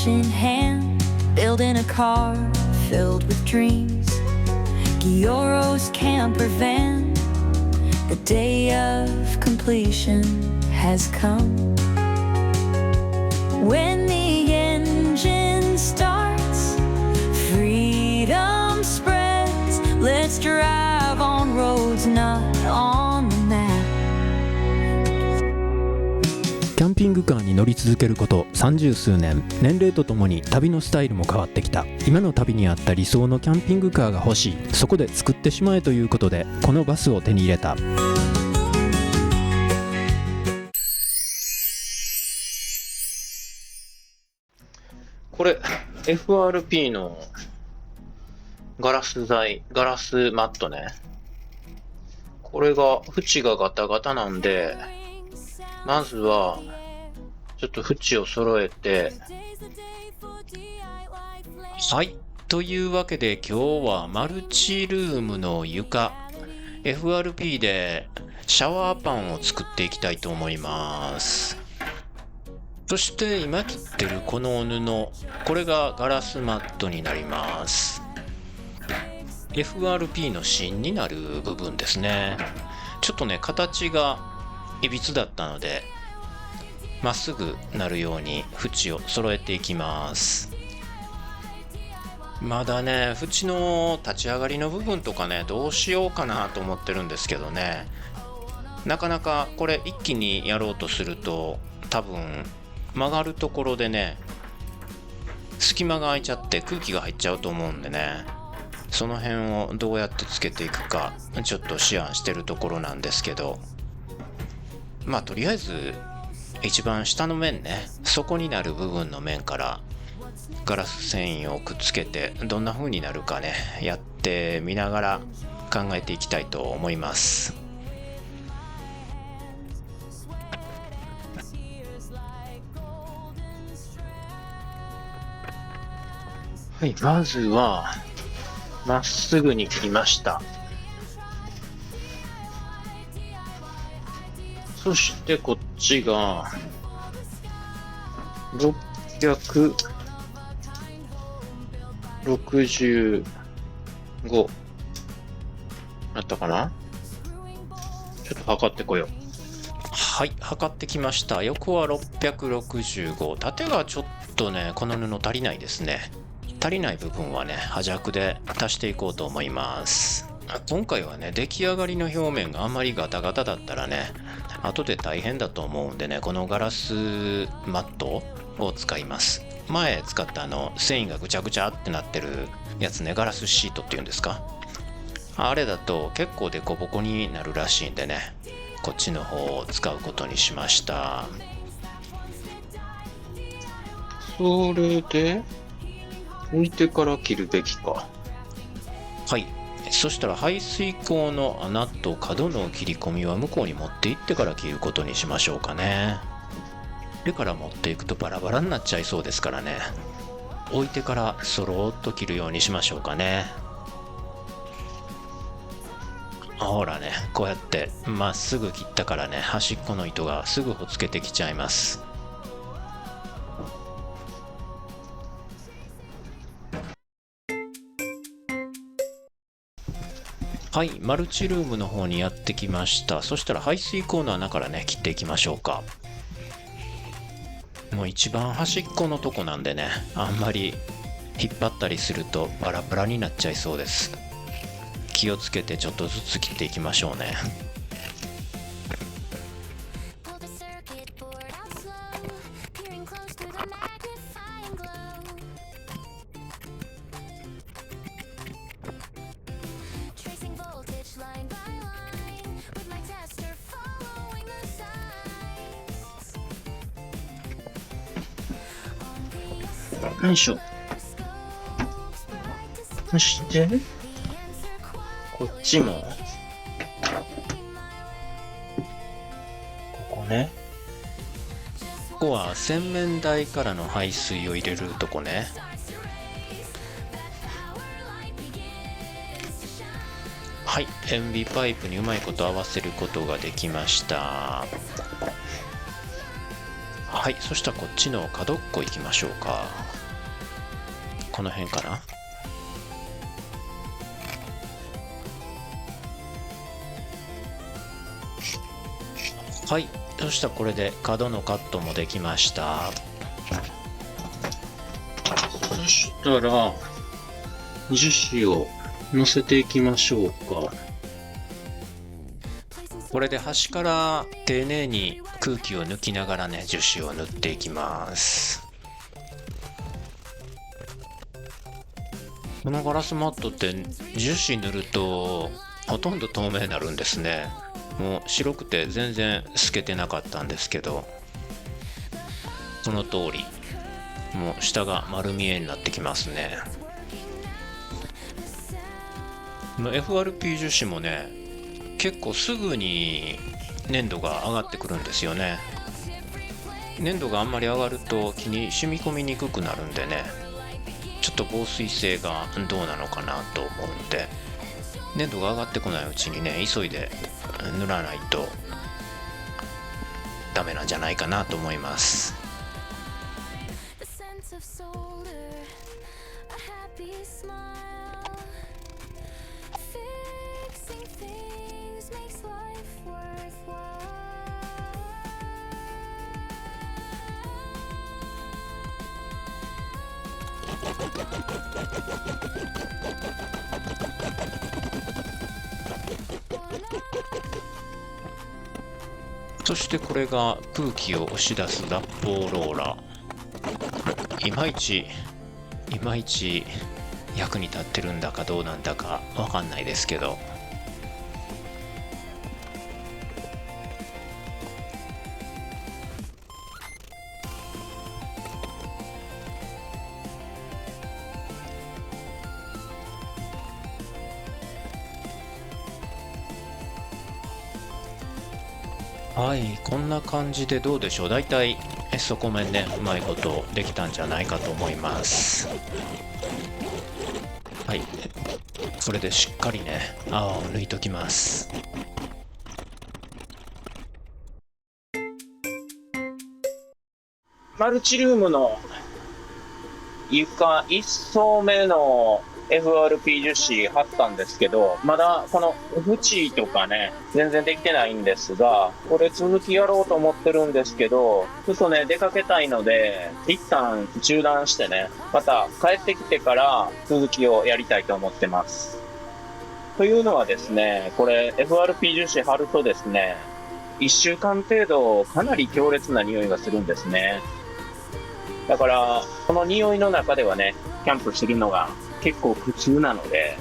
in hand, building a car filled with dreams. Gioro's camper van, the day of completion has come. When the engine starts, freedom spreads. Let's drive on roads not on the map. キャンピングカーに乗り続けること30数年、年齢とともに旅のスタイルも変わってきた。今の旅に合った理想のキャンピングカーが欲しい。そこで作ってしまえということでこのバスを手に入れた。これ FRP のガラスマットね。これが縁がガタガタなんで、まずはちょっと縁を揃えて。はい、というわけで今日はマルチルームの床 FRP でシャワーパンを作っていきたいと思います。そして今切ってるこの布、これがガラスマットになります。 FRP の芯になる部分ですね。ちょっとね形がいびつだったのでまっすぐなるように縁を揃えていきます。まだね縁の立ち上がりの部分とかねどうしようかなと思ってるんですけどね、なかなかこれ一気にやろうとすると多分曲がるところでね隙間が空いちゃって空気が入っちゃうと思うんでね、その辺をどうやってつけていくかちょっと思案してるところなんですけど、まあとりあえず一番下の面ね、底になる部分の面からガラス繊維をくっつけてどんな風になるかねやってみながら考えていきたいと思います。はい、まずはまっすぐに切りました。そしてこっちが665あったかな。ちょっと測ってこよう。はい、測ってきました。横は665、縦がちょっとねこの布足りないですね。足りない部分はね端弱で足していこうと思います。今回はね出来上がりの表面があんまりガタガタだったらね後で大変だと思うんでね、このガラスマットを使います。前使った繊維がぐちゃぐちゃってなってるやつね、ガラスシートっていうんですか、あれだと結構デコボコになるらしいんでね、こっちの方を使うことにしました。それで置いてから切るべきか。はい、そしたら排水口の穴と角の切り込みは向こうに持って行ってから切ることにしましょうかね。でから持っていくとバラバラになっちゃいそうですからね、置いてからそろっと切るようにしましょうかね。ほらね、こうやってまっすぐ切ったからね、端っこの糸がすぐほつけてきちゃいます。はい、マルチルームの方にやってきました。そしたら排水口の穴からね切っていきましょうか。もう一番端っこのとこなんでね、あんまり引っ張ったりするとバラバラになっちゃいそうです。気をつけてちょっとずつ切っていきましょうね。よいしょ。そしてこっちもここね。ここは洗面台からの排水を入れるとこね。はい、塩ビパイプにうまいこと合わせることができました。はい、そしたらこっちの角っこ行きましょうか。この辺かな。はい、そしたらこれで角のカットもできました。そしたら、樹脂を乗せていきましょうか。これで端から丁寧に空気を抜きながらね、樹脂を塗っていきます。このガラスマットって樹脂塗るとほとんど透明になるんですね。もう白くて全然透けてなかったんですけど、その通りもう下が丸見えになってきますね。この FRP 樹脂もね、結構すぐに粘度が上がってくるんですよね。粘度があんまり上がると木に染み込みにくくなるんでね、ちょっと防水性がどうなのかなと思うんで、粘度が上がってこないうちにね、急いで塗らないとダメなんじゃないかなと思います。そしてこれが空気を押し出す脱法ローラー。いまいち役に立ってるんだかどうなんだかわかんないですけど、はい、こんな感じでどうでしょう。だいたい底面ね、うまいことできたんじゃないかと思います。はい、それでしっかりね、泡を抜いときます。マルチルームの床1層目の FRP 樹脂貼ったんですけど、まだこの縁とかね、全然できてないんですが、これ続きやろうと思ってるんですけど、ちょっとね、出かけたいので、一旦中断してね、また帰ってきてから続きをやりたいと思ってます。というのはですね、これ FRP 樹脂貼るとですね、1週間程度かなり強烈な匂いがするんですね。だから、この匂いの中ではね、キャンプするのが結構苦痛なので、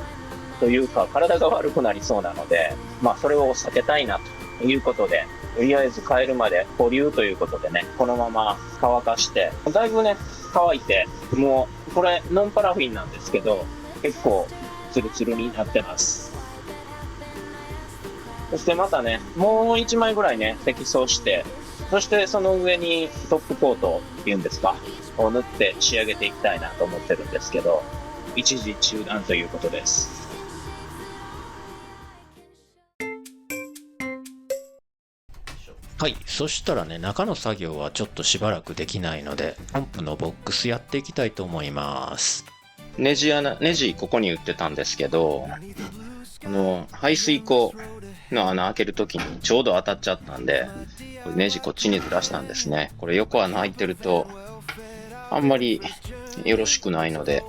というか体が悪くなりそうなので、まあそれを避けたいなということで、とりあえず帰るまで保留ということでね、このまま乾かして、だいぶね、乾いて、もうこれノンパラフィンなんですけど、結構ツルツルになってます。そしてまたね、もう1枚ぐらいね、積層して、そしてその上にトップコートっていうんですか、を塗って仕上げていきたいなと思ってるんですけど、一時中断ということです。はい、そしたらね、中の作業はちょっとしばらくできないので、ポンプのボックスやっていきたいと思います。ネジここに売ってたんですけど、排水溝の穴開けるときにちょうど当たっちゃったんで、ネジこっちにずらしたんですね。これ横穴開いてるとあんまりよろしくないので、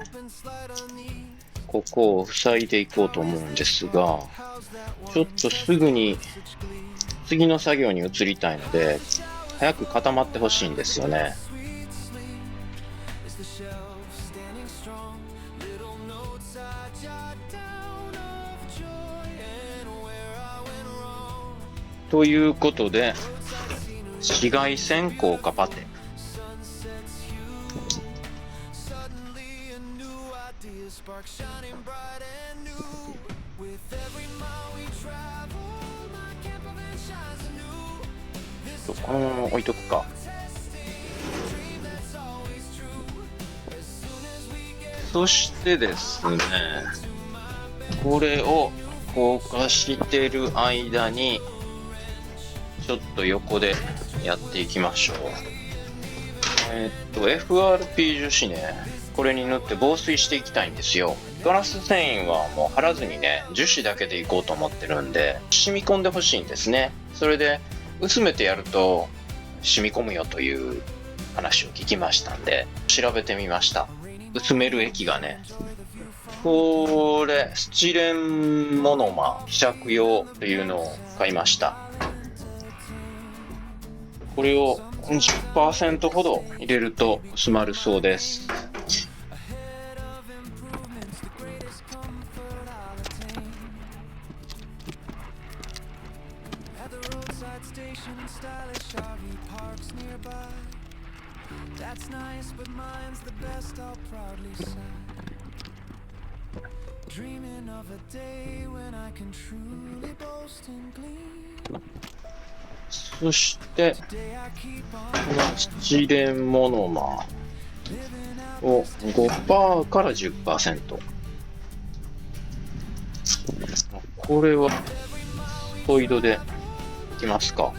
ここを塞いでいこうと思うんですが、ちょっとすぐに次の作業に移りたいので、早く固まってほしいんですよね。ということで、紫外線効果パテ。このまま置いとくか。そしてですね、これを硬化してる間にちょっと横でやっていきましょう。FRP 樹脂ね、これに塗って防水していきたいんですよ。ガラス繊維はもう貼らずにね、樹脂だけでいこうと思ってるんで、染み込んでほしいんですね。それで薄めてやると染み込むよという話を聞きましたんで、調べてみました。薄める液がね、これスチレンモノマ希釈用というのを買いました。これを 10% ほど入れると薄まるそうです。そしてこのスチレンモノマーを 5% から 10%。 これはスポイドでいきますか。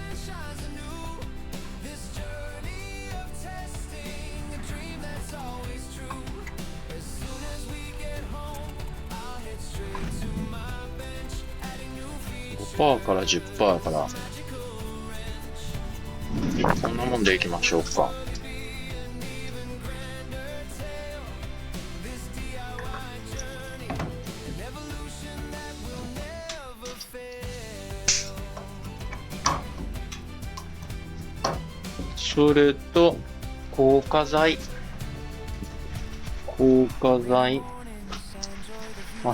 5% から 10% からこんなもんでいきましょうか。それと硬化剤、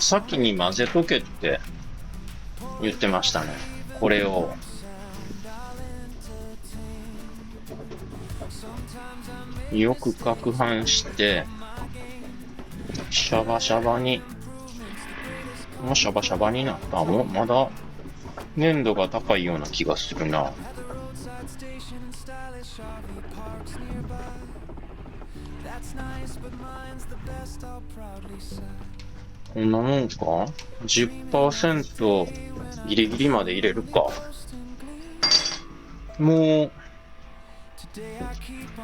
先に混ぜとけって言ってましたね。これをよく攪拌してシャバシャバに、もうシャバシャバになった。もうまだ粘度が高いような気がするな。こんなもんか。 10% ギリギリまで入れるか。もう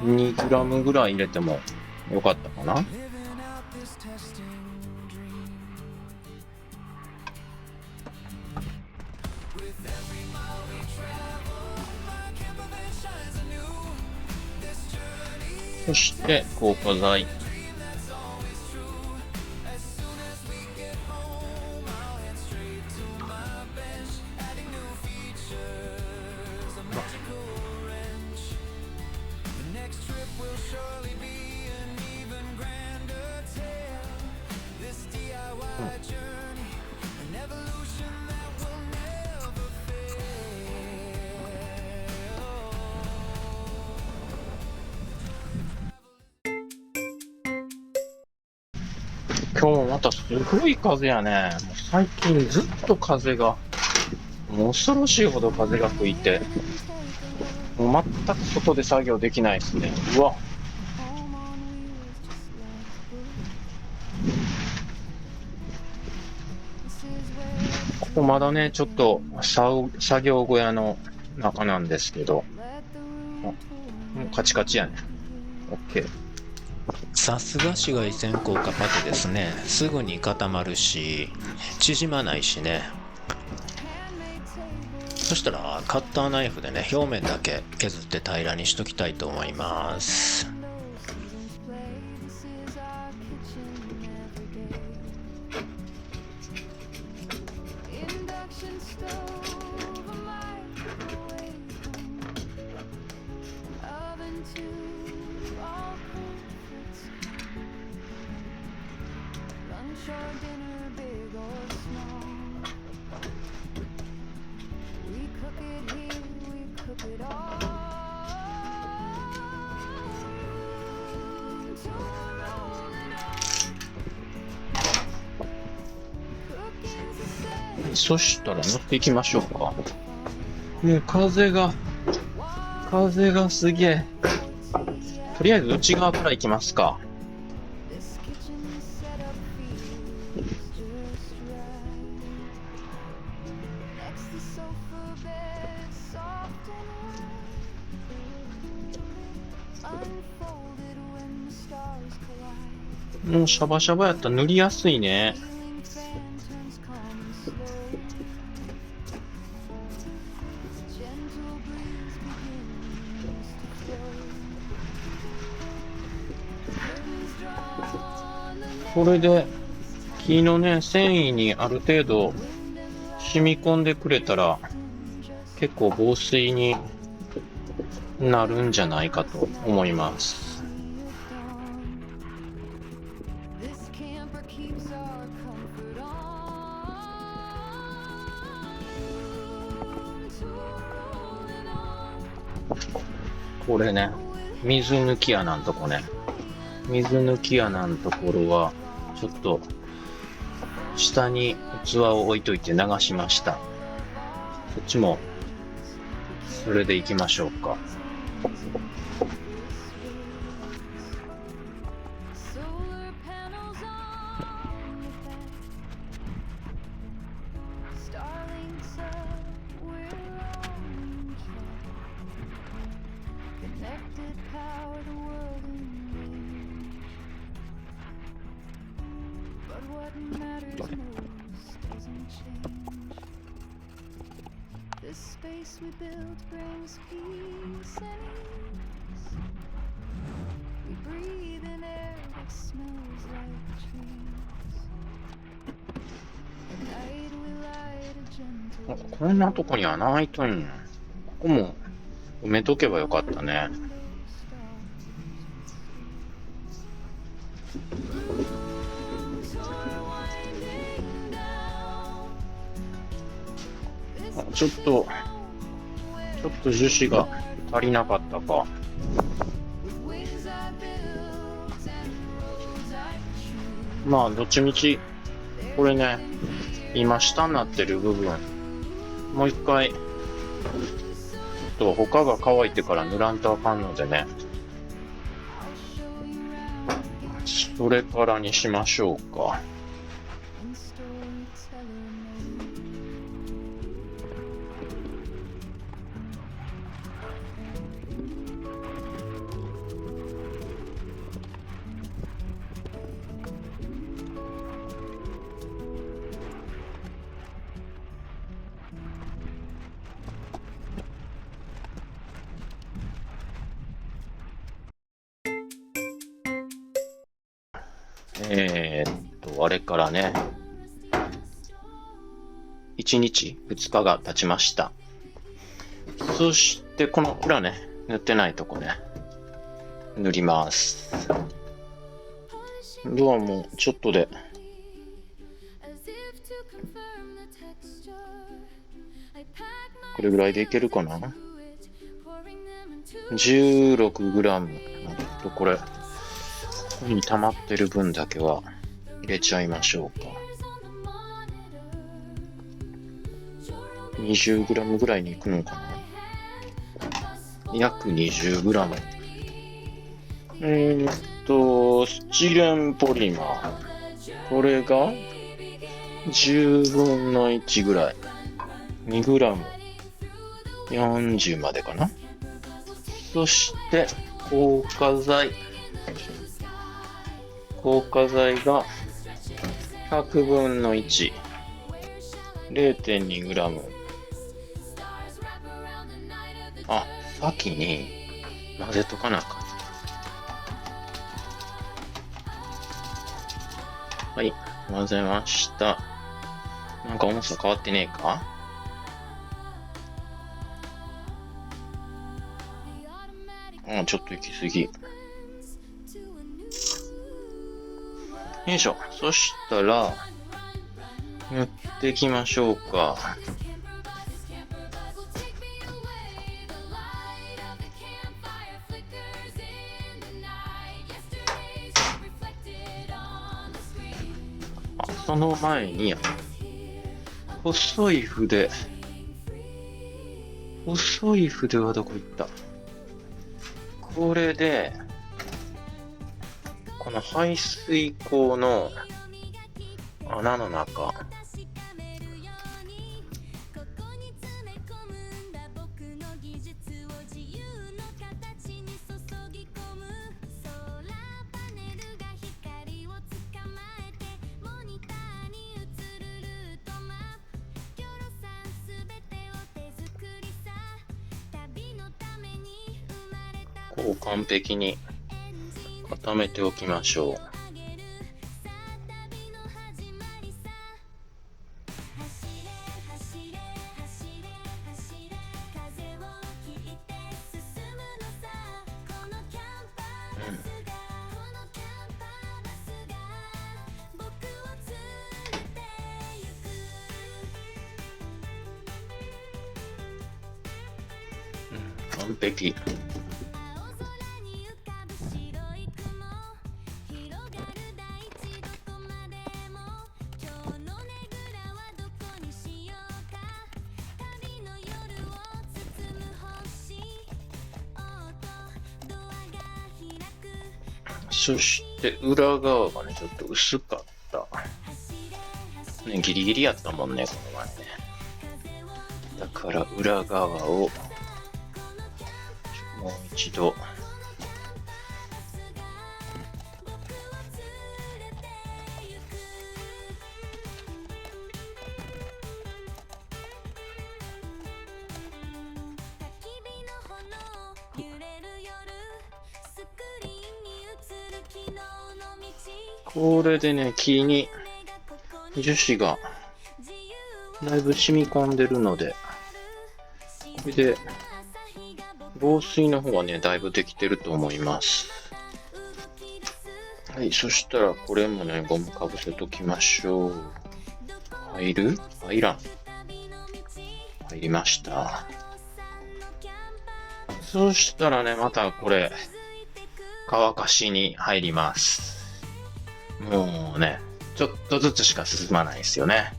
2g ぐらい入れてもよかったかな。そして硬化剤、今日もまたすごい風やね。もう最近ずっと風が、もう恐ろしいほど風が吹いて、もう全く外で作業できないですね。うわ。ここまだね、ちょっと作業小屋の中なんですけど、もうカチカチやね。OK。さすが紫外線効果パテですね。すぐに固まるし縮まないしね。そしたらカッターナイフでね、表面だけ削って平らにしときたいと思います。そしたら乗っていきましょうか。風がすげえ。とりあえず内側から行きますか。もうシャバシャバやったら塗りやすいね。これで木のね、繊維にある程度染み込んでくれたら結構防水になるんじゃないかと思います。これね、水抜き穴のとこね。水抜き穴のところは、ちょっと、下に器を置いといて流しました。こっちも、それでいきましょうか。This space we build brings peace and ease. We breathe in air that smells like trees. At night we light a gentle こんなとこに穴開いとんや。ここも埋めとけばよかったね。ちょっと樹脂が足りなかったか。まあ、どっちみち、これね、今下になってる部分、もう一回、ちょっと他が乾いてから塗らんとあかんのでね、それからにしましょうか。あれからね、1日、2日が経ちました。そして、この裏ね、塗ってないとこね、塗ります。ドアもちょっとで、これぐらいでいけるかな 16g。これ、ここに溜まってる分だけは入れちゃいましょうか。20g ぐらいにいくのかな。約 20g。スチレンポリマー。これが10分の1ぐらい。2g。40までかな。そして、硬化剤。硬化剤が100分の1。0.2g。あ、先に混ぜとかなあかん。はい、混ぜました。なんか重さ変わってねえか？ちょっと行き過ぎ。よいしょ。そしたら、塗っていきましょうか。その前に、細い筆はどこ行った？これで、この排水口の穴の中、を完璧に固めておきましょう。完璧。そして裏側がね、ちょっと薄かった。ね、ギリギリやったもんね、この前ね。だから裏側をもう一度これでね、木に樹脂がだいぶ染み込んでるので、これで防水の方はね、だいぶできてると思います。はい、そしたらこれもね、ゴムかぶせときましょう。入る？入らん。入りました。そしたらね、またこれ、乾かしに入ります。もうね、ちょっとずつしか進まないですよね。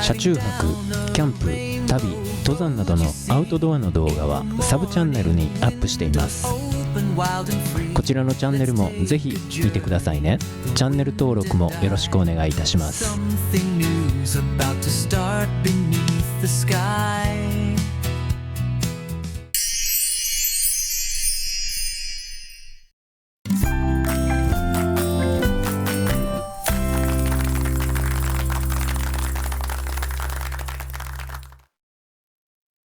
車中泊、キャンプ、旅、登山などのアウトドアの動画はサブチャンネルにアップしています。こちらのチャンネルもぜひ見てくださいね。チャンネル登録もよろしくお願いいたします。